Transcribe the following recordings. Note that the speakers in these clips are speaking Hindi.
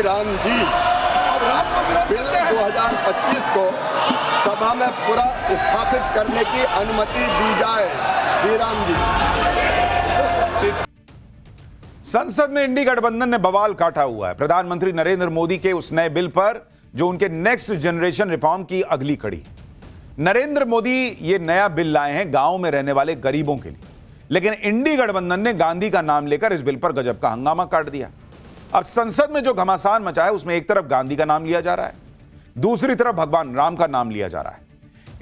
राम जी बिल 2025 को सभा में पूरा स्थापित करने की अनुमति दी जाए। श्री राम जी। संसद में इंडी गठबंधन ने बवाल काटा हुआ है प्रधानमंत्री नरेंद्र मोदी के उस नए बिल पर जो उनके नेक्स्ट जनरेशन रिफॉर्म की अगली कड़ी। नरेंद्र मोदी ये नया बिल लाए हैं गांव में रहने वाले गरीबों के लिए, लेकिन इंडी गठबंधन ने गांधी का नाम लेकर इस बिल पर गजब का हंगामा काट दिया। अब संसद में जो घमासान मचा है उसमें एक तरफ गांधी का नाम लिया जा रहा है, दूसरी तरफ भगवान राम का नाम लिया जा रहा है।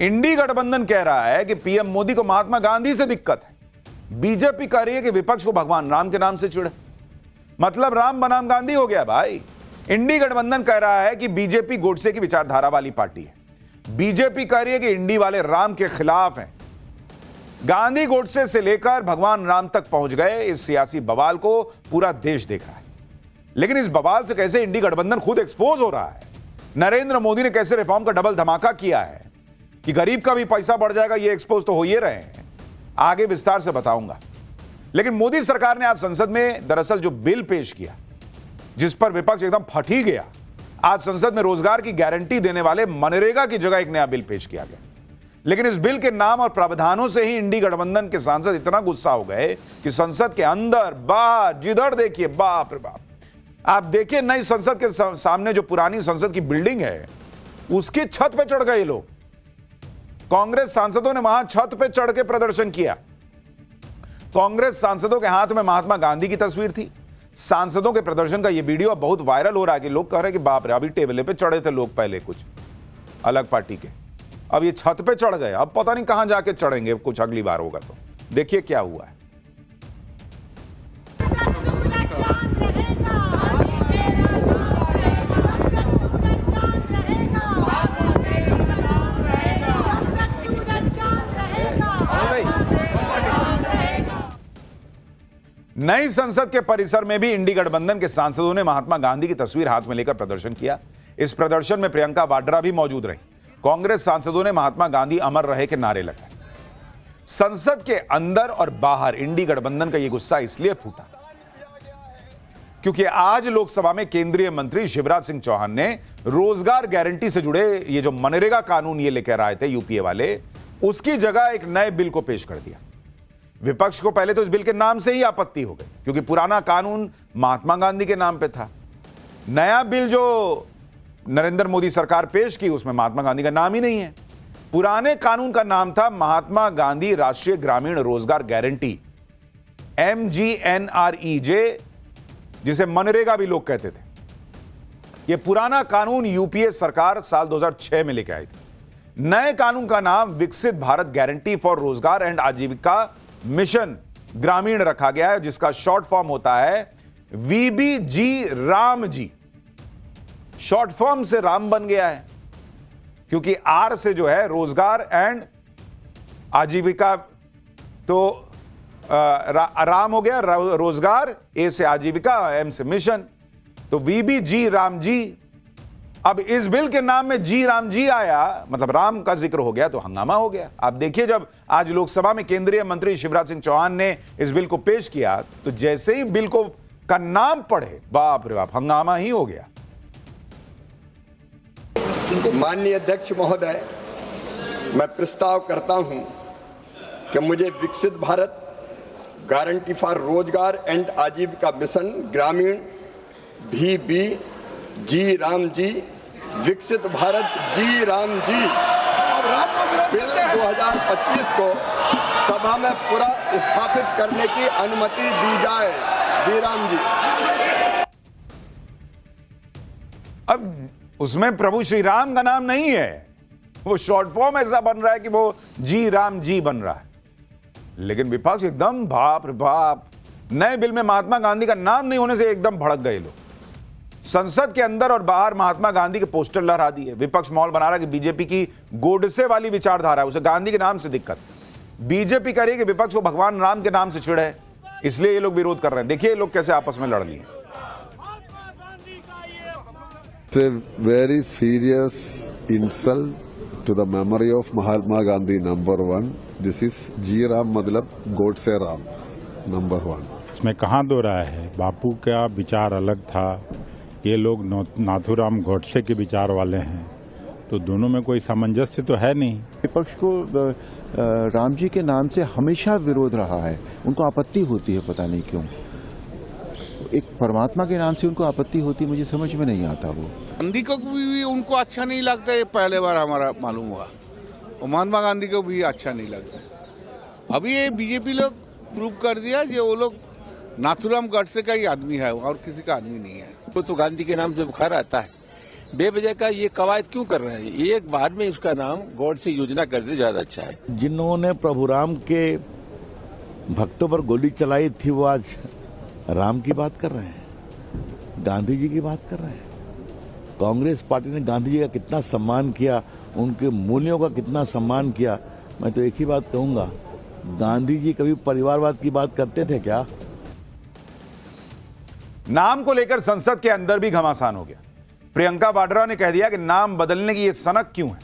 इंडी गठबंधन कह रहा है कि पीएम मोदी को महात्मा गांधी से दिक्कत है, बीजेपी कह रही है कि विपक्ष को भगवान राम के नाम से चिढ़। मतलब राम बनाम गांधी हो गया भाई। इंडी गठबंधन कह रहा है कि बीजेपी गोडसे की विचारधारा वाली पार्टी है, बीजेपी कह रही है कि इंडी वाले राम के खिलाफ हैं। गांधी गोडसे से लेकर भगवान राम तक पहुंच गए इस सियासी बवाल को पूरा देश देख रहा है, लेकिन इस बवाल से कैसे इंडी गठबंधन खुद एक्सपोज हो रहा है। नरेंद्र मोदी ने कैसे रिफॉर्म का डबल धमाका किया है कि गरीब का भी पैसा बढ़ जाएगा, ये एक्सपोज तो हो ही रहे हैं, आगे विस्तार से बताऊंगा। लेकिन मोदी सरकार ने आज संसद में दरअसल जो बिल पेश किया जिस पर विपक्ष एकदम फट ही गया, आज संसद में रोजगार की गारंटी देने वाले मनरेगा की जगह एक नया बिल पेश किया गया। लेकिन इस बिल के नाम और प्रावधानों से ही इंडी गठबंधन के सांसद इतना गुस्सा हो गए कि संसद के अंदर बाहर जिधर देखिए बाप रे बाप। आप देखिए नई संसद के सामने जो पुरानी संसद की बिल्डिंग है उसकी छत पे चढ़ गए लोग। कांग्रेस सांसदों ने वहां छत पे चढ़ के प्रदर्शन किया। कांग्रेस सांसदों के हाथ में महात्मा गांधी की तस्वीर थी। सांसदों के प्रदर्शन का यह वीडियो बहुत वायरल हो रहा है कि लोग कह रहे हैं कि बाप रे, अभी टेबल पे चढ़े थे लोग पहले कुछ अलग पार्टी के, अब ये छत पे चढ़ गए, अब पता नहीं कहां जाके चढ़ेंगे, कुछ अगली बार होगा। तो देखिए क्या हुआ है। नई संसद के परिसर में भी इंडी गठबंधन के सांसदों ने महात्मा गांधी की तस्वीर हाथ में लेकर प्रदर्शन किया। इस प्रदर्शन में प्रियंका वाड्रा भी मौजूद रही। कांग्रेस सांसदों ने महात्मा गांधी अमर रहे के नारे लगाए। संसद के अंदर और बाहर इंडी गठबंधन का यह गुस्सा इसलिए फूटा क्योंकि आज लोकसभा में केंद्रीय मंत्री शिवराज सिंह चौहान ने रोजगार गारंटी से जुड़े ये जो मनरेगा कानून ये लेकर आए थे यूपीए वाले, उसकी जगह एक नए बिल को पेश कर दिया। विपक्ष को पहले तो इस बिल के नाम से ही आपत्ति हो गई क्योंकि पुराना कानून महात्मा गांधी के नाम पे था। नया बिल जो नरेंद्र मोदी सरकार पेश की उसमें महात्मा गांधी का नाम ही नहीं है। पुराने कानून का नाम था महात्मा गांधी राष्ट्रीय ग्रामीण रोजगार गारंटी, MGNREJ, जिसे मनरेगा भी लोग कहते थे। यह पुराना कानून यूपीए सरकार साल 2006 में लेकर आई थी। नए कानून का नाम विकसित भारत गारंटी फॉर रोजगार एंड आजीविका मिशन ग्रामीण रखा गया है, जिसका शॉर्ट फॉर्म होता है VBG Ram ji. Short form से राम बन गया है क्योंकि R से जो है रोजगार एंड आजीविका, तो राम हो गया रोजगार, A से आजीविका, M से मिशन, तो VBG राम जी। अब इस बिल के नाम में जी राम जी आया, मतलब राम का जिक्र हो गया, तो हंगामा हो गया। आप देखिए जब आज लोकसभा में केंद्रीय मंत्री शिवराज सिंह चौहान ने इस बिल को पेश किया तो जैसे ही बिल को का नाम पढ़े, बाप रे बाप, हंगामा ही हो गया। माननीय अध्यक्ष महोदय, मैं प्रस्ताव करता हूं कि मुझे विकसित भारत गारंटी फॉर रोजगार एंड आजीविका मिशन ग्रामीण VBG राम जी, विकसित भारत जी राम जी बिल 2025 को सभा में पूरा स्थापित करने की अनुमति दी जाए। जी राम जी। अब उसमें प्रभु श्री राम का नाम नहीं है, वो शॉर्ट फॉर्म ऐसा बन रहा है कि वो जी राम जी बन रहा है। लेकिन विपक्ष एकदम बाप रे बाप, नए बिल में महात्मा गांधी का नाम नहीं होने से एकदम भड़क गए लोग। संसद के अंदर और बाहर महात्मा गांधी के पोस्टर लहरा दिए। विपक्ष माहौल बना रहा है कि बीजेपी की गोडसे वाली विचारधारा है, उसे गांधी के नाम से दिक्कत। बीजेपी कह रही है कि विपक्ष को भगवान राम के नाम से चिढ़ है, इसलिए ये लोग विरोध कर रहे हैं। देखिए ये लोग कैसे आपस में लड़ लिए। It's a very serious insult to the memory of Mahatma Gandhi, number one. This is G Ram मतलब गोडसे राम, number one. इसमें कहाँ दो राय है। बापू का विचार अलग था, ये लोग नाथूराम गोडसे के विचार वाले हैं, तो दोनों में कोई सामंजस्य तो है नहीं। विपक्ष को राम जी के नाम से हमेशा विरोध रहा है, उनको आपत्ति होती है, पता नहीं क्यों। एक परमात्मा के नाम से उनको आपत्ति होती, मुझे समझ में नहीं आता। वो गांधी को भी उनको अच्छा नहीं लगता, ये पहले बार हमारा मालूम हुआ। और महात्मा गांधी को भी अच्छा नहीं लगता। अभी ये बीजेपी लोग प्रूव कर दिया कि वो लोग नाथूराम गोडसे का ही आदमी है और किसी का आदमी नहीं है। वो तो गांधी के नाम से बुखार आता है, बेवजह का ये कवायद क्यों कर रहे हैं? एक बाद में उसका नाम गोडसे योजना कर दे, ज्यादा अच्छा है। जिन्होंने प्रभु राम के भक्तों पर गोली चलाई थी, वो आज राम की बात कर रहे हैं, गांधी जी की बात कर रहे हैं। कांग्रेस पार्टी ने गांधी जी का कितना सम्मान किया, उनके मूल्यों का कितना सम्मान किया। मैं तो एक ही बात कहूंगा, गांधी जी कभी परिवारवाद की बात करते थे क्या? नाम को लेकर संसद के अंदर भी घमासान हो गया। प्रियंका वाड्रा ने कह दिया कि नाम बदलने की यह सनक क्यों है।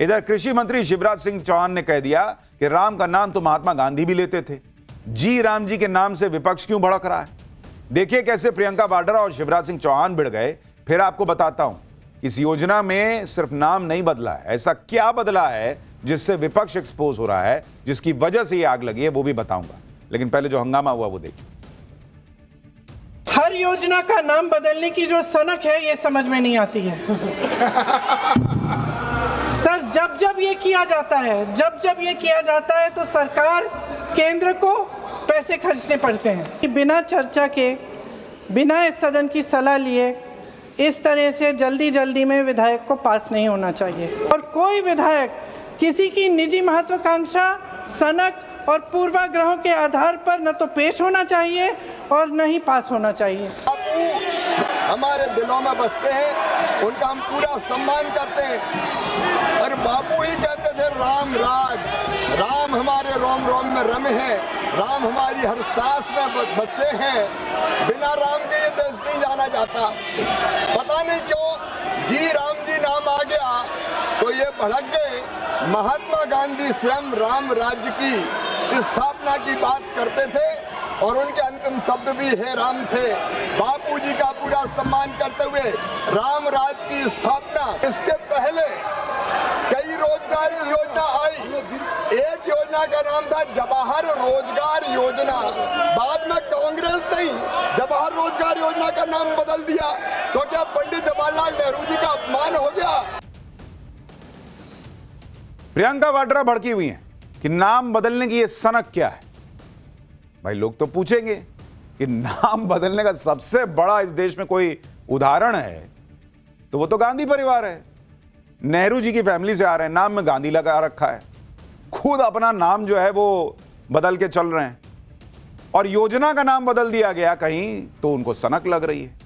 इधर कृषि मंत्री शिवराज सिंह चौहान ने कह दिया कि राम का नाम तो महात्मा गांधी भी लेते थे, जी राम जी के नाम से विपक्ष क्यों भड़क रहा है। देखिए कैसे प्रियंका वाड्रा और शिवराज सिंह चौहान भिड़ गए। फिर आपको बताता हूं, इस योजना में सिर्फ नाम नहीं बदला है, ऐसा क्या बदला है जिससे विपक्ष एक्सपोज हो रहा है, जिसकी वजह से ये आग लगी है, वो भी बताऊंगा। लेकिन पहले जो हंगामा हुआ वो देखिए। हर योजना का नाम बदलने की जो सनक है, ये समझ में नहीं आती है। सर, जब जब ये किया जाता है, तो सरकार केंद्र को पैसे खर्चने पड़ते हैं कि बिना चर्चा के, बिना इस सदन की सलाह लिए इस तरह से जल्दी में विधायक को पास नहीं होना चाहिए। और कोई विधायक किसी की निजी महत्वाकांक्षा, सनक और पूर्वाग्रहों के आधार पर न तो पेश होना चाहिए और न ही पास होना चाहिए। हमारे दिलों में बसते हैं, उनका हम पूरा सम्मान करते हैं। और बापू ही कहते थे राम राज, राम हमारे रोम रोम में रमे हैं, राम हमारी हर सांस में बसे हैं। बिना राम के ये देश नहीं जाना जाता। पता नहीं क्यों जी राम जी नाम आ गया तो ये भड़क गए। महात्मा गांधी स्वयं राम राज्य की स्थापना की बात करते थे और उनके अंतिम शब्द भी हे राम थे। बापूजी का पूरा सम्मान करते हुए राम राज की स्थापना। इसके पहले कई रोजगार की योजना आई। एक योजना का नाम था जवाहर रोजगार योजना। बाद में कांग्रेस ने जवाहर रोजगार योजना का नाम बदल दिया। तो क्या पंडित जवाहरलाल नेहरू जी का अपमान हो गया? प्रियंका वाड्रा भड़की हुई हैं कि नाम बदलने की यह सनक क्या है। भाई लोग तो पूछेंगे कि नाम बदलने का सबसे बड़ा इस देश में कोई उदाहरण है तो वो तो गांधी परिवार है। नेहरू जी की फैमिली से आ रहे हैं, नाम में गांधी लगा रखा है, खुद अपना नाम जो है वो बदल के चल रहे हैं और योजना का नाम बदल दिया गया कहीं तो उनको सनक लग रही है।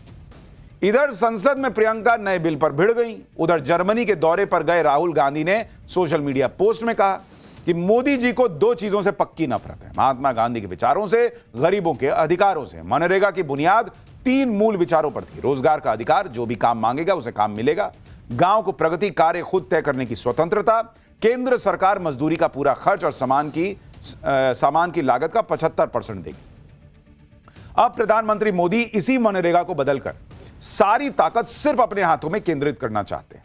इधर संसद में प्रियंका नए बिल पर भिड़ गई। उधर जर्मनी के दौरे पर गए राहुल गांधी ने सोशल मीडिया पोस्ट में कहा कि मोदी जी को दो चीजों से पक्की नफरत है, महात्मा गांधी के विचारों से, गरीबों के अधिकारों से। मनरेगा की बुनियाद 3 मूल विचारों पर थी। रोजगार का अधिकार, जो भी काम मांगेगा उसे काम मिलेगा, गांव को प्रगति कार्य खुद तय करने की स्वतंत्रता, केंद्र सरकार मजदूरी का पूरा खर्च और सामान की लागत का 75% देगी। अब प्रधानमंत्री मोदी इसी मनरेगा को बदलकर सारी ताकत सिर्फ अपने हाथों में केंद्रित करना चाहते हैं।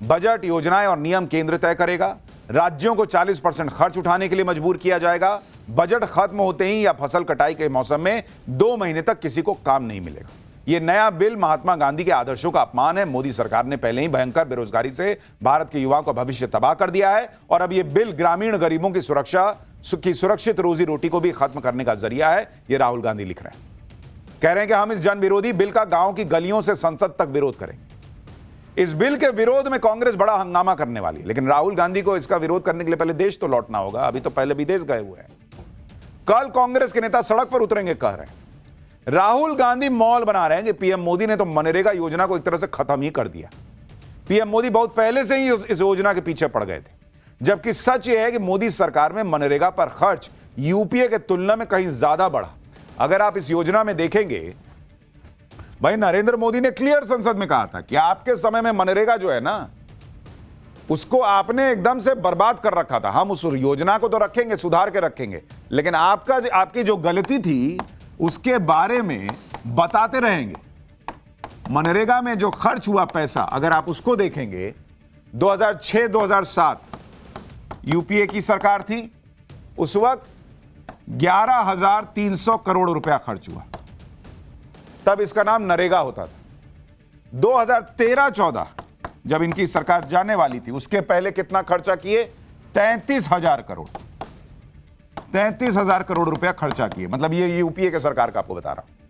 बजट, योजनाएं और नियम केंद्र तय करेगा। राज्यों को 40% खर्च उठाने के लिए मजबूर किया जाएगा। बजट खत्म होते ही या फसल कटाई के मौसम में 2 महीने तक किसी को काम नहीं मिलेगा। यह नया बिल महात्मा गांधी के आदर्शों का अपमान है। मोदी सरकार ने पहले ही भयंकर बेरोजगारी से भारत के युवाओं का भविष्य तबाह कर दिया है और अब यह बिल ग्रामीण गरीबों की सुरक्षित रोजी रोटी को भी खत्म करने का जरिया है। यह राहुल गांधी लिख रहे हैं, कह रहे हैं कि हम इस जन विरोधी बिल का गांव की गलियों से संसद तक विरोध करेंगे। इस बिल के विरोध में कांग्रेस बड़ा हंगामा करने वाली है, लेकिन राहुल गांधी को इसका विरोध करने के लिए पहले देश तो लौटना होगा। अभी तो पहले विदेश गए हुए हैं। कल कांग्रेस के नेता सड़क पर उतरेंगे, कह रहे हैं। राहुल गांधी मॉल बना रहे हैं कि पीएम मोदी ने तो मनरेगा योजना को एक तरह से खत्म ही कर दिया। पीएम मोदी बहुत पहले से ही इस योजना के पीछे पड़ गए थे, जबकि सच यह है कि मोदी सरकार में मनरेगा पर खर्च यूपीए के तुलना में कहीं ज्यादा बढ़ा। अगर आप इस योजना में देखेंगे, भाई नरेंद्र मोदी ने क्लियर संसद में कहा था कि आपके समय में मनरेगा जो है ना, उसको आपने एकदम से बर्बाद कर रखा था। हम उस योजना को तो रखेंगे, सुधार के रखेंगे, लेकिन आपकी जो गलती थी उसके बारे में बताते रहेंगे। मनरेगा में जो खर्च हुआ पैसा, अगर आप उसको देखेंगे, 2006-2007 यूपीए की सरकार थी, उस वक्त 11,300 करोड़ रुपया खर्च हुआ, तब इसका नाम नरेगा होता था। 2013-14 जब इनकी सरकार जाने वाली थी, उसके पहले कितना खर्चा किए? 33,000 करोड़, 33,000 करोड़ रुपया खर्चा किए। मतलब ये यूपीए के सरकार का आपको बता रहा हूं।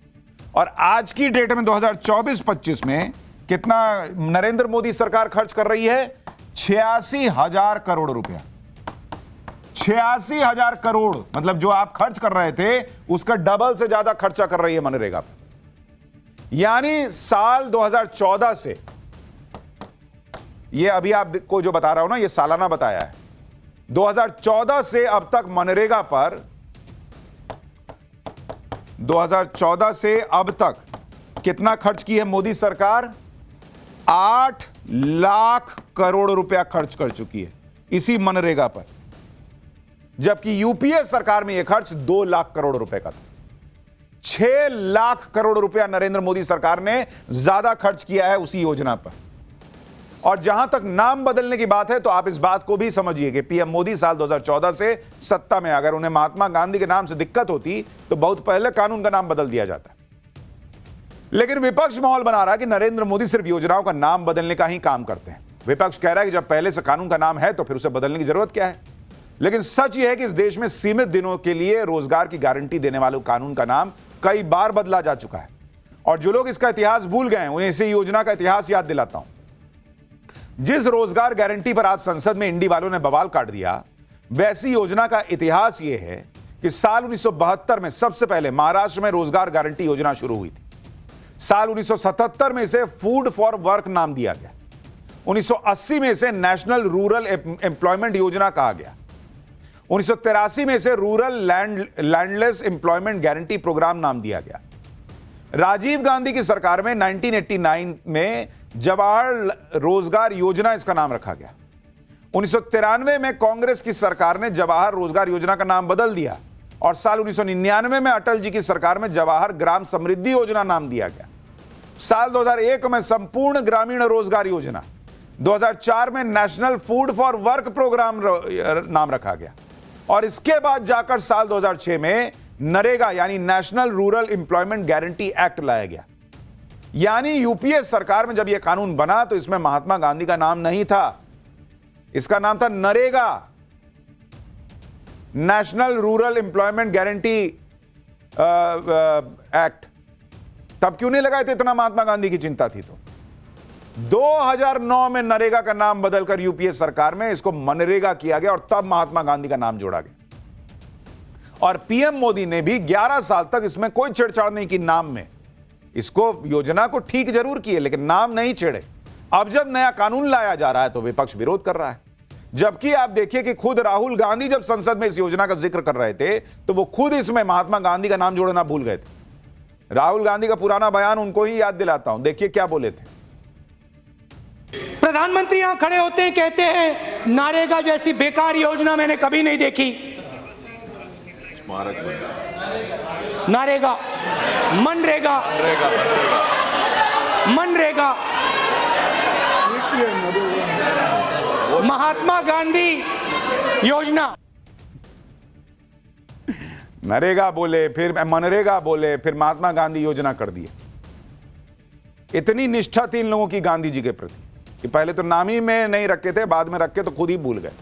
और आज की डेट में 2024-25 में कितना नरेंद्र मोदी सरकार खर्च कर रही है? 86,000 करोड़ रुपया। 86,000 करोड़, मतलब जो आप खर्च कर रहे थे उसका डबल से ज्यादा खर्चा कर रही है मनरेगा पर। यानी साल 2014 से, ये अभी आपको जो बता रहा हूं ना, ये सालाना बताया है, 2014 से अब तक मनरेगा पर, 2014 से अब तक कितना खर्च की है मोदी सरकार? 8 लाख करोड़ रुपया खर्च कर चुकी है इसी मनरेगा पर, जबकि यूपीए सरकार में यह खर्च 2 लाख करोड़ रुपए का था। 6 लाख करोड़ रुपया नरेंद्र मोदी सरकार ने ज्यादा खर्च किया है उसी योजना पर। और जहां तक नाम बदलने की बात है, तो आप इस बात को भी समझिए कि पीएम मोदी साल 2014 से सत्ता में, अगर उन्हें महात्मा गांधी के नाम से दिक्कत होती तो बहुत पहले कानून का नाम बदल दिया जाता। लेकिन विपक्ष माहौल बना रहा है कि नरेंद्र मोदी सिर्फ योजनाओं का नाम बदलने का ही काम करते हैं। विपक्ष कह रहा है कि जब पहले से कानून का नाम है तो फिर उसे बदलने की जरूरत क्या है। लेकिन सच यह है कि इस देश में सीमित दिनों के लिए रोजगार की गारंटी देने वाले कानून का नाम कई बार बदला जा चुका है। और जो लोग इसका इतिहास भूल गए हैं, उन्हें इसी योजना का इतिहास याद दिलाता हूं। जिस रोजगार गारंटी पर आज संसद में इंडी वालों ने बवाल काट दिया, वैसी योजना का इतिहास यह है कि साल 1972 में सबसे पहले महाराष्ट्र में रोजगार गारंटी योजना शुरू हुई थी। साल 1977 में इसे फूड फॉर वर्क नाम दिया गया। 1980 में इसे नेशनल रूरल एम्प्लॉयमेंट योजना कहा गया। 1983 में इसे rural landless employment guarantee programme नाम दिया गया। राजीव गांधी की सरकार में 1989 में जवाहर रोजगार योजना इसका नाम रखा गया। 1993 में कांग्रेस की सरकार ने जवाहर रोजगार योजना का नाम बदल दिया और साल 1999 में अटल जी की सरकार में जवाहर ग्राम समृद्धि योजना नाम दिया गया। साल 2001 में संपूर्ण ग्रामीण रोजगार योजना, 2004 में national food for work programme नाम रखा गया और इसके बाद जाकर साल 2006 में नरेगा यानी national rural employment guarantee act लाया गया। यानी यूपीए सरकार में जब यह कानून बना तो इसमें महात्मा गांधी का नाम नहीं था, इसका नाम था NREGA, national rural employment guarantee act. तब क्यों नहीं लगाए थे? इतना महात्मा गांधी की चिंता थी तो। 2009 में नरेगा का नाम बदलकर यूपीए सरकार में इसको मनरेगा किया गया और तब महात्मा गांधी का नाम जोड़ा गया। और पीएम मोदी ने भी 11 साल तक इसमें कोई छेड़छाड़ नहीं की नाम में। इसको योजना को ठीक जरूर किए लेकिन नाम नहीं छेड़े। अब जब नया कानून लाया जा रहा है तो विपक्ष विरोध कर रहा है। जबकि आप देखिए कि खुद राहुल गांधी जब संसद में इस योजना का जिक्र कर रहे थे तो वो खुद इसमें महात्मा गांधी का नाम जोड़ना भूल गए थे। राहुल गांधी का पुराना बयान उनको ही याद दिलाता हूं, देखिए क्या बोले थे। प्रधानमंत्री यहां खड़े होते हैं, कहते हैं नारेगा जैसी बेकार योजना मैंने कभी नहीं देखी। नारेगा, मनरेगा, मनरेगा, महात्मा गांधी योजना। नरेगा बोले, फिर मनरेगा बोले, फिर महात्मा गांधी योजना कर दिए। इतनी निष्ठा थी इन लोगों की गांधी जी के प्रति कि पहले तो नाम ही में नहीं रखे थे, बाद में रखे तो खुद ही भूल गए।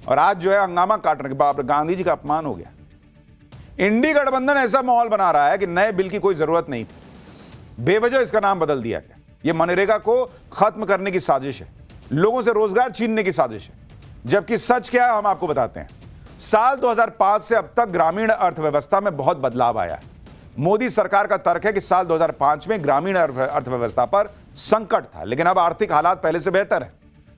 और आज जो है हंगामा काटने के बाप रे, गांधी जी का अपमान हो गया। इंडी गठबंधन ऐसा माहौल बना रहा है कि नए बिल की कोई जरूरत नहीं थी, बेवजह इसका नाम बदल दिया गया। यह मनरेगा को खत्म करने की साजिश है, लोगों से रोजगार छीनने की साजिश है। जबकि सच क्या है हम आपको बताते हैं। साल 2005 से अब तक ग्रामीण अर्थव्यवस्था में बहुत बदलाव आया है। मोदी सरकार का तर्क है कि साल 2005 में ग्रामीण अर्थव्यवस्था पर संकट था, लेकिन अब आर्थिक हालात पहले से बेहतर है।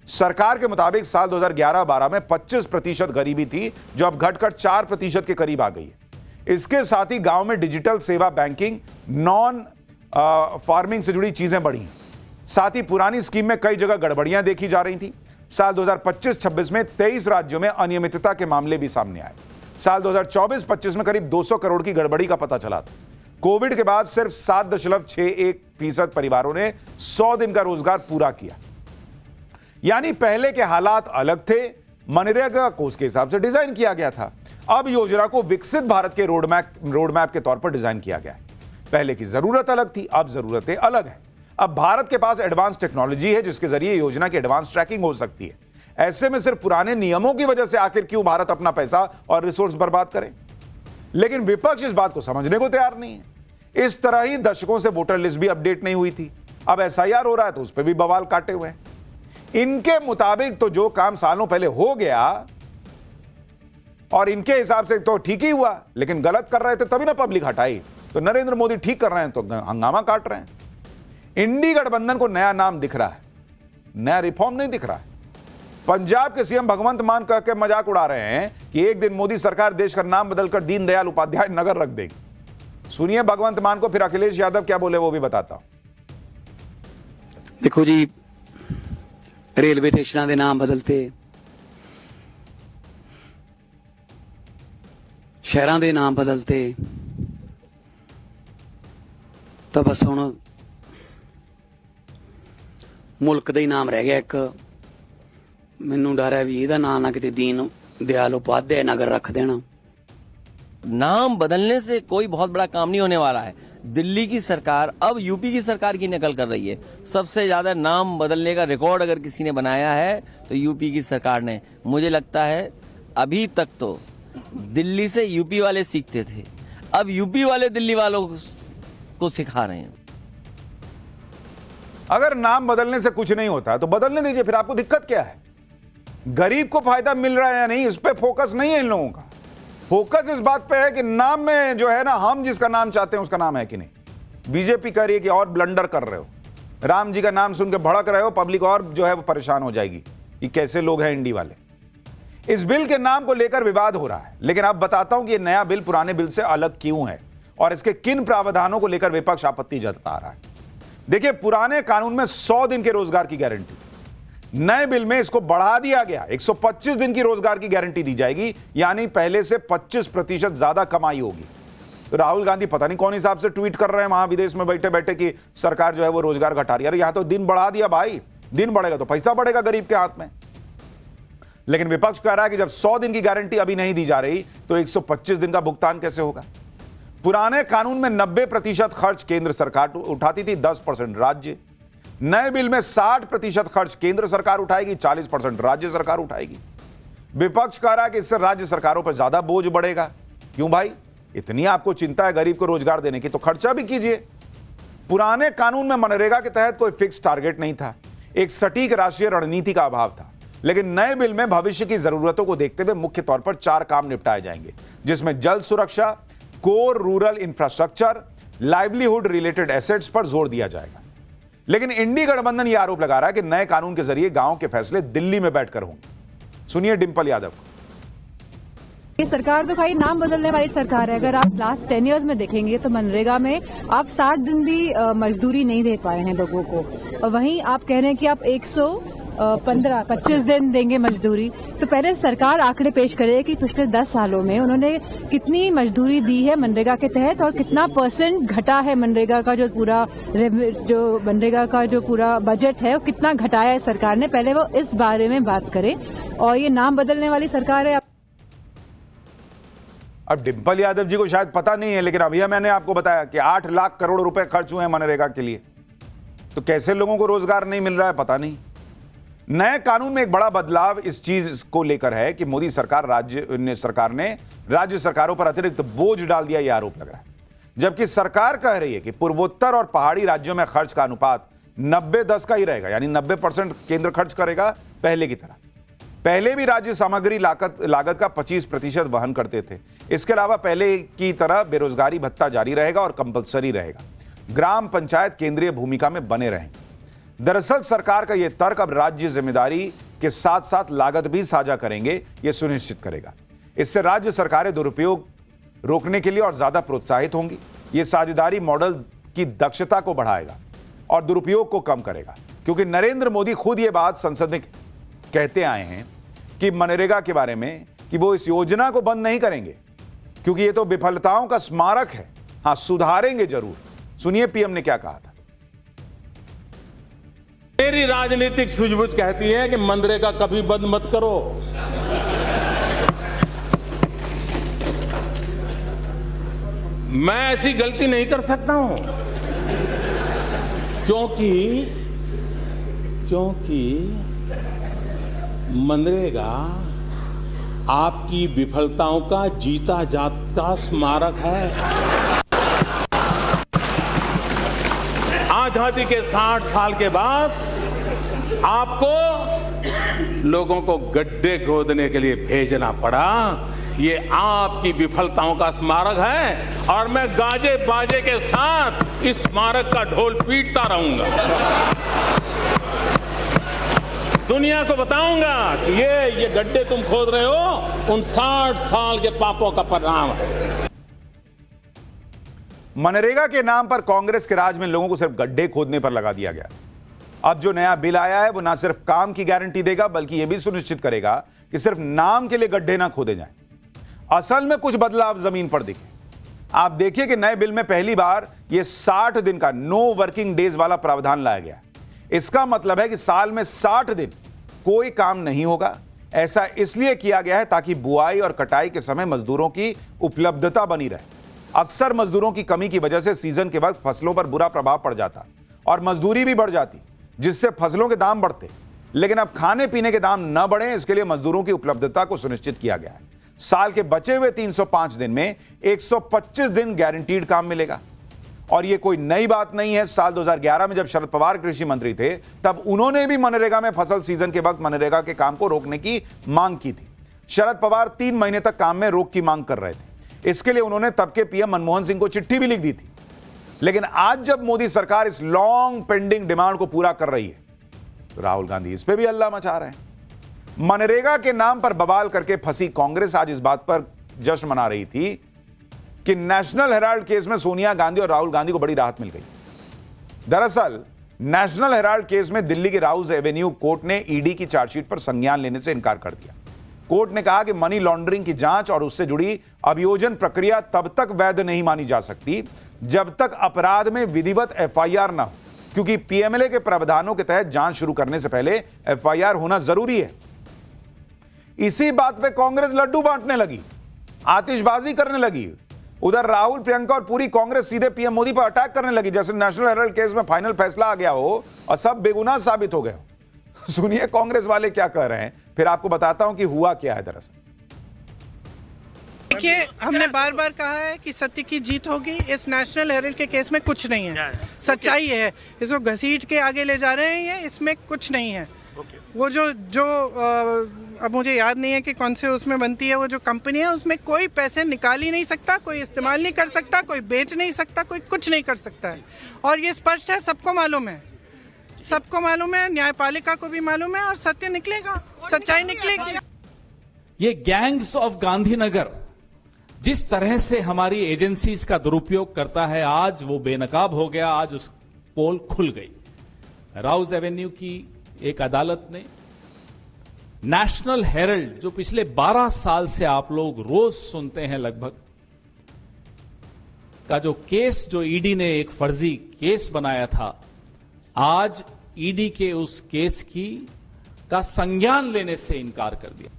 सरकार के मुताबिक साल 2011-12 में 25% गरीबी थी, जो अब घटकर 4% के करीब आ गई है। इसके साथ ही गांव में डिजिटल सेवा, बैंकिंग, नॉन फार्मिंग से जुड़ी चीजें बढ़ी। साथ ही पुरानी स्कीम में कई जगह गड़बड़ियां देखी जा रही थी। साल 2025-26 में 23 राज्यों में अनियमितता के मामले भी सामने आए। साल 2024-25 में करीब 200 करोड़ की गड़बड़ी का पता चला था। कोविड के बाद सिर्फ 7.61% परिवारों ने 100 दिन का रोजगार पूरा किया। यानी पहले के हालात अलग थे, मनरेगा को उसके हिसाब से डिजाइन किया गया था। अब योजना को विकसित भारत के रोडमैप के तौर पर डिजाइन किया गया है। पहले की जरूरत अलग थी, अब जरूरतें अलग है। अब भारत के पास एडवांस टेक्नोलॉजी है जिसके जरिए योजना की एडवांस ट्रैकिंग हो सकती है। ऐसे में सिर्फ पुराने नियमों की वजह से आखिर क्यों भारत अपना पैसा और रिसोर्स बर्बाद करे? लेकिन विपक्ष इस बात को समझने को तैयार नहीं है। इस तरह ही दशकों से वोटर लिस्ट भी अपडेट नहीं हुई थी, अब एसआईआर हो रहा है तो उस पर भी बवाल काटे हुए हैं। इनके मुताबिक तो जो काम सालों पहले हो गया और इनके हिसाब से तो ठीक ही हुआ, लेकिन गलत कर रहे थे तभी ना पब्लिक हटाई। तो नरेंद्र मोदी ठीक कर रहे हैं तो हंगामा काट रहे हैं। इंडी गठबंधन को नया नाम दिख रहा है, नया रिफॉर्म नहीं दिख रहा है। पंजाब के सीएम भगवंत मान कह के मजाक उड़ा रहे हैं कि एक दिन मोदी सरकार देश का नाम बदलकर दीनदयाल उपाध्याय नगर रख देगी। सुनिए भगवंत मान को, फिर अखिलेश यादव क्या बोले वो भी बताता हूं। देखो जी, रेलवे स्टेशनों के नाम बदलते, शहरों के नाम बदलते, तो बस हुण मुल्क का ही नाम रह गया एक। मैनू डर है भी ਇਹਦਾ नाम ना किते दीन दयाल उपाध्याय नगर रख देना। नाम बदलने से कोई बहुत बड़ा काम नहीं होने वाला है। दिल्ली की सरकार अब यूपी की सरकार की नकल कर रही है। सबसे ज्यादा नाम बदलने का रिकॉर्ड अगर किसी ने बनाया है तो यूपी की सरकार ने। मुझे लगता है अभी तक तो दिल्ली से यूपी वाले सीखते थे, अब यूपी वाले दिल्ली वालों को सिखा रहे हैं। अगर नाम बदलने से कुछ नहीं होता तो बदलने दीजिए, फिर आपको दिक्कत क्या है? गरीब को फायदा मिल रहा है या नहीं, इस पे फोकस नहीं है इन लोगों का। फोकस इस बात पे है कि नाम में जो है ना, हम जिसका नाम चाहते हैं उसका नाम है कि नहीं। बीजेपी कह रही है कि और ब्लंडर कर रहे हो, राम जी का नाम सुन के भड़क रहे हो, पब्लिक और जो है वो परेशान हो जाएगी कि कैसे लोग हैं इंडी वाले। इस बिल के नाम को लेकर विवाद हो रहा है, लेकिन अब बताता हूं कि यह नया बिल पुराने बिल से अलग क्यों है और इसके किन प्रावधानों को लेकर विपक्ष आपत्ति जता रहा है। देखिए, पुराने कानून में 100 दिन के रोजगार की गारंटी, नए बिल में इसको बढ़ा दिया गया, 125 दिन की रोजगार की गारंटी दी जाएगी, यानी पहले से 25% ज्यादा कमाई होगी। तो राहुल गांधी पता नहीं कौन हिसाब से ट्वीट कर रहे हैं वहां विदेश में बैठे बैठे कि सरकार जो है वो रोजगार घटा रही है। अरे यहां तो दिन बढ़ा दिया भाई, दिन बढ़ेगा तो पैसा बढ़ेगा गरीब के हाथ में। लेकिन विपक्ष कह रहा है कि जब 100 दिन की गारंटी अभी नहीं दी जा रही तो 125 दिन का भुगतान कैसे होगा? पुराने कानून में 90% खर्च केंद्र सरकार उठाती थी, 10% राज्य। नए बिल में 60% खर्च केंद्र सरकार उठाएगी, 40% राज्य सरकार उठाएगी। विपक्ष कह रहा है कि इससे राज्य सरकारों पर ज्यादा बोझ बढ़ेगा। क्यों भाई, इतनी आपको चिंता है गरीब को रोजगार देने की तो खर्चा भी कीजिए। पुराने कानून में मनरेगा के तहत कोई फिक्स टारगेट नहीं था, एक सटीक राष्ट्रीय रणनीति का अभाव था। लेकिन नए बिल में भविष्य की जरूरतों को देखते हुए मुख्य तौर पर 4 काम निपटाए जाएंगे, जिसमें जल सुरक्षा, core rural infrastructure, livelihood related assets पर जोर दिया जाएगा। लेकिन इंडी गठबंधन यह आरोप लगा रहा है कि नए कानून के जरिए गांव के फैसले दिल्ली में बैठकर होंगे। सुनिए डिंपल यादव। ये सरकार तो भाई नाम बदलने वाली सरकार है। अगर आप लास्ट 10 इयर्स में देखेंगे तो मनरेगा में आप 60 दिन भी मजदूरी नहीं दे पाए हैं लोगों को, और वहीं आप कह रहे हैं कि आप 125 दिन देंगे मजदूरी। तो पहले सरकार आंकड़े पेश करे कि पिछले 10 सालों में उन्होंने कितनी मजदूरी दी है मनरेगा के तहत और कितना % घटा है मनरेगा का जो पूरा बजट है वो कितना घटाया है सरकार ने। पहले वो इस बारे में बात करें। और ये नाम बदलने वाली सरकार है। अब डिंपल यादव जी को शायद पता नहीं है, लेकिन अभी मैंने आपको बताया कि 8 लाख करोड़ रुपए खर्च हुए हैं मनरेगा के लिए। तो कैसे लोगों को रोजगार नहीं मिल रहा है पता नहीं। नए कानून में एक बड़ा बदलाव इस चीज को लेकर है कि मोदी सरकार ने राज्य सरकारों पर अतिरिक्त बोझ डाल दिया, यह आरोप लग रहा है। जबकि सरकार कह रही है कि पूर्वोत्तर और पहाड़ी राज्यों में खर्च का अनुपात 90-10 का ही रहेगा, यानी 90% केंद्र खर्च करेगा पहले की तरह। पहले भी राज्य सामग्री लागत का 25% वहन करते थे। इसके अलावा पहले की तरह बेरोजगारी भत्ता जारी रहेगा और कंपलसरी रहेगा। ग्राम पंचायत केंद्रीय भूमिका में बने रहेंगे। दरअसल सरकार का यह तर्क अब राज्य जिम्मेदारी के साथ साथ लागत भी साझा करेंगे, यह सुनिश्चित करेगा। इससे राज्य सरकारें दुरुपयोग रोकने के लिए और ज्यादा प्रोत्साहित होंगी। यह साझेदारी मॉडल की दक्षता को बढ़ाएगा और दुरुपयोग को कम करेगा, क्योंकि नरेंद्र मोदी खुद यह बात संसद में कहते आए हैं कि मनरेगा के बारे में कि वो इस योजना को बंद नहीं करेंगे, क्योंकि ये तो विफलताओं का स्मारक है। हां, सुधारेंगे जरूर। सुनिए पीएम ने क्या कहा था। मेरी राजनीतिक सूझबूझ कहती है कि मनरेगा कभी बंद मत करो। मैं ऐसी गलती नहीं कर सकता हूं क्योंकि मनरेगा आपकी विफलताओं का जीता जागता स्मारक है। आजादी के 60 साल के बाद आपको लोगों को गड्ढे खोदने के लिए भेजना पड़ा। ये आपकी विफलताओं का स्मारक है और मैं गाजे बाजे के साथ इस स्मारक का ढोल पीटता रहूंगा। दुनिया को बताऊंगा कि ये गड्ढे तुम खोद रहे हो उन 60 साल के पापों का परिणाम है। मनरेगा के नाम पर कांग्रेस के राज में लोगों को सिर्फ गड्ढे खोदने पर लगा दिया गया। अब जो नया बिल आया है वो ना सिर्फ काम की गारंटी देगा बल्कि यह भी सुनिश्चित करेगा कि सिर्फ नाम के लिए गड्ढे ना खोदे जाएं। असल में कुछ बदलाव जमीन पर दिखे। आप देखिए कि नए बिल में पहली बार यह 60 दिन का नो वर्किंग डेज वाला प्रावधान लाया गया। इसका मतलब है कि साल में 60 दिन कोई काम नहीं होगा। ऐसा इसलिए किया गया है ताकि बुआई और कटाई के समय मजदूरों की उपलब्धता बनी रहे। अक्सर मजदूरों की कमी की वजह से सीजन के वक्त फसलों पर बुरा प्रभाव पड़ जाता और मजदूरी भी बढ़ जाती, जिससे फसलों के दाम बढ़ते। लेकिन अब खाने पीने के दाम न बढ़े, इसके लिए मजदूरों की उपलब्धता को सुनिश्चित किया गया है। साल के बचे हुए 305 दिन में 125 दिन गारंटीड काम मिलेगा। और यह कोई नई बात नहीं है। साल 2011 में जब शरद पवार कृषि मंत्री थे तब उन्होंने भी मनरेगा में फसल सीजन के वक्त मनरेगा के काम को रोकने की मांग की थी। शरद पवार 3 महीने तक काम में रोक की मांग कर रहे थे। इसके लिए उन्होंने तब के पीएम मनमोहन सिंह को चिट्ठी भी लिख दी थी। लेकिन आज जब मोदी सरकार इस लॉन्ग पेंडिंग डिमांड को पूरा कर रही है तो राहुल गांधी इस पे भी हल्ला मचा रहे हैं। मनरेगा के नाम पर बवाल करके फंसी कांग्रेस आज इस बात पर जश्न मना रही थी कि नेशनल हेराल्ड केस में सोनिया गांधी और राहुल गांधी को बड़ी राहत मिल गई। दरअसल नेशनल हेराल्ड केस में दिल्ली के राउज एवेन्यू कोर्ट ने ईडी की चार्जशीट पर संज्ञान लेने से इनकार कर दिया। कोर्ट ने कहा कि मनी लॉन्ड्रिंग की जांच और उससे जुड़ी अभियोजन प्रक्रिया तब तक वैध नहीं मानी जा सकती जब तक अपराध में विधिवत एफआईआर ना हो, क्योंकि पीएमएलए के प्रावधानों के तहत जांच शुरू करने से पहले एफआईआर होना जरूरी है। इसी बात पे कांग्रेस लड्डू बांटने लगी, आतिशबाजी करने लगी। उधर राहुल, प्रियंका और पूरी कांग्रेस सीधे पीएम मोदी पर अटैक करने लगी जैसे नेशनल हेराल्ड केस में फाइनल फैसला आ गया हो और सब बेगुनाह साबित हो गए हो। सुनिए कांग्रेस वाले क्या कह रहे हैं, फिर आपको बताता हूं कि हुआ क्या है। दरअसल देखिए, हमने बार बार कहा है कि सत्य की जीत होगी। इस नेशनल हेराल्ड के केस में कुछ नहीं है, सच्चाई है। इसको घसीट के आगे ले जा रहे हैं, ये इसमें कुछ नहीं है। वो जो अब मुझे याद नहीं है कि कौन से उसमें बनती है, वो जो कंपनी है उसमें कोई पैसे निकाल ही नहीं सकता, कोई इस्तेमाल नहीं कर सकता, कोई बेच नहीं सकता, कोई कुछ नहीं कर सकता है। और ये स्पष्ट है, सबको मालूम है, सबको मालूम है, न्यायपालिका को भी मालूम है और सत्य निकलेगा, सच्चाई निकलेगी। ये गैंग्स ऑफ गांधीनगर जिस तरह से हमारी एजेंसीज का दुरुपयोग करता है, आज वो बेनकाब हो गया। आज उस पोल खुल गई। राउज एवेन्यू की एक अदालत ने नेशनल हेराल्ड, जो पिछले 12 साल से आप लोग रोज सुनते हैं लगभग, का जो केस, जो ईडी ने एक फर्जी केस बनाया था, आज ईडी के उस केस का संज्ञान लेने से इनकार कर दिया।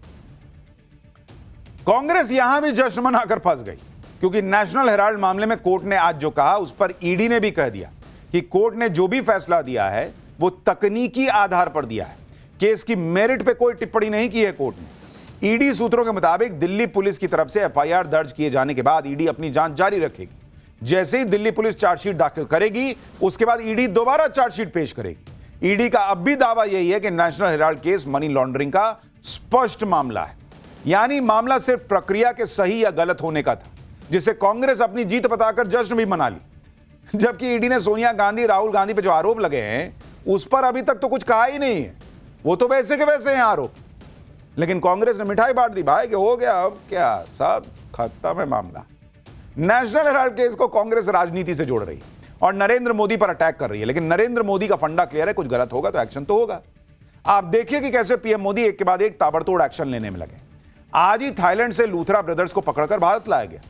कांग्रेस यहां भी जश्न मनाकर फंस गई, क्योंकि नेशनल हेराल्ड मामले में कोर्ट ने आज जो कहा उस पर ईडी ने भी कह दिया कि कोर्ट ने जो भी फैसला दिया है वो तकनीकी आधार पर दिया है। केस की मेरिट पे कोई टिप्पणी नहीं की है कोर्ट ने। ईडी सूत्रों के मुताबिक दिल्ली पुलिस की तरफ से एफआईआर दर्ज किए जाने के बाद ईडी अपनी जांच जारी रखेगी। जैसे ही दिल्ली पुलिस चार्जशीट दाखिल करेगी उसके बाद ईडी दोबारा चार्जशीट पेश करेगी। ईडी का अब भी दावा यही है कि national Herald case money laundering का स्पष्ट मामला है, यानी मामला सिर्फ प्रक्रिया के सही या गलत होने का था, जिससे कांग्रेस अपनी जीत बताकर जश्न भी मना ली। जबकि ईडी ने सोनिया गांधी, राहुल गांधी पे जो आरोप लगे हैं उस पर अभी तक तो कुछ कहा ही नहीं है, वो तो वैसे के वैसे हैं आरोप। लेकिन कांग्रेस ने मिठाई बांट दी भाई कि हो गया, अब क्या, सब खत्म है मामला। नेशनल हेराल्ड केस को कांग्रेस राजनीति से जोड़ रही है और नरेंद्र मोदी पर अटैक कर रही है। लेकिन नरेंद्र मोदी का फंडा क्लियर है, कुछ गलत होगा तो एक्शन तो होगा। आप देखिए कि कैसे पीएम मोदी एक के बाद एक ताबड़तोड़ एक्शन लेने में लगे। आज ही थाईलैंड से लूथरा ब्रदर्स को पकड़कर भारत लाया गया।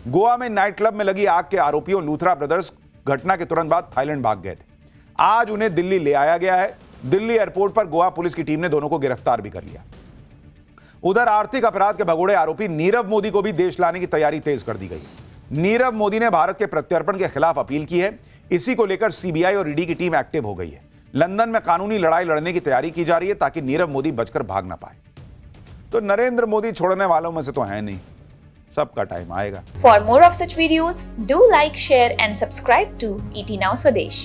गोवा में नाइट क्लब में लगी आग के आरोपियों लूथरा ब्रदर्स घटना के तुरंत बाद थाईलैंड भाग गए थे। आज उन्हें दिल्ली ले आया गया है। दिल्ली एयरपोर्ट पर गोवा पुलिस की टीम ने दोनों को गिरफ्तार भी कर लिया। उधर आर्थिक अपराध के भगोड़े आरोपी नीरव मोदी को भी देश लाने की तैयारी तेज कर दी गई है। नीरव मोदी ने भारत के प्रत्यर्पण के खिलाफ अपील की है। इसी को लेकर सीबीआई और ईडी की टीम एक्टिव हो गई है। लंदन में कानूनी लड़ाई लड़ने की तैयारी की जा रही है ताकि नीरव मोदी बचकर भाग ना पाए। तो नरेंद्र मोदी छोड़ने वालों में से तो है नहीं, सबका टाइम आएगा। For more of such videos, do like, share and subscribe to ET Now Swadesh.